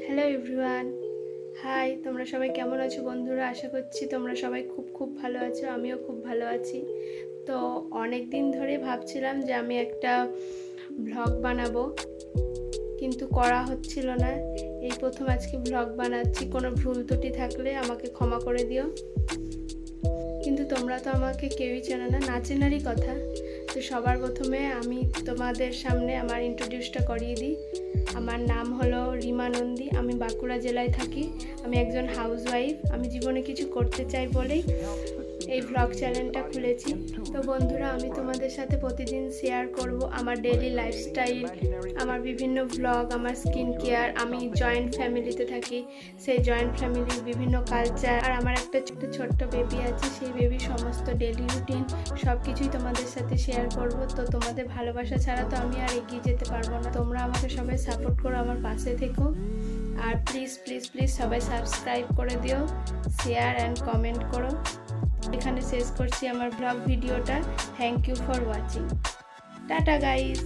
Hello everyone, high. তোমরা সবাই কেমন আছো বন্ধুরা? আশা করছি তোমরা সবাই খুব ভালো আছো। আমিও খুব ভালো আছি। তো অনেক দিন ধরে ভাবছিলাম যে আমি একটা ভ্লগ বানাবো, কিন্তু করা হচ্ছিল না। এই প্রথম আজকে ভ্লগ বানাচ্ছি। কোনো ভুল ত্রুটি থাকলে আমাকে ক্ষমা করে দিও। কিন্তু তোমরা তো আমাকে কেউই চেনো না, না চেনারই কথা। তো সবার প্রথমে আমি তোমাদের সামনে আমার ইন্ট্রোডিউসটা করিয়ে দিই। আমার নাম হলো রিমা নন্দী। আমি বাঁকুড়া জেলায় থাকি। আমি একজন হাউসওয়াইফ। আমি জীবনে কিছু করতে চাই বলেই এই ভ্লগ চ্যানেলটা খুলেছি। তো বন্ধুরা, আমি তোমাদের সাথে প্রতিদিন শেয়ার করব আমার ডেইলি লাইফস্টাইল, আমার বিভিন্ন ভ্লগ, আমার স্কিন কেয়ার। আমি জয়েন্ট ফ্যামিলিতে থাকি, সেই জয়েন্ট ফ্যামিলির বিভিন্ন কালচার, আর আমার একটা ছোট্ট বেবি আছে, সেই বেবির সমস্ত ডেইলি রুটিন সব কিছুই তোমাদের সাথে শেয়ার করব। তো তোমাদের ভালোবাসা ছাড়া তো আমি আর এগিয়ে যেতে পারবো না। তোমরা আমাকে সবাই সাপোর্ট করো, আমার পাশে থেকো। আর প্লিজ প্লিজ প্লিজ সবাই সাবস্ক্রাইব করে দিও, শেয়ার অ্যান্ড কমেন্ট করো। এখানে শেষ করছি আমার ব্লগ ভিডিওটা। Thank you for watching. Tata guys.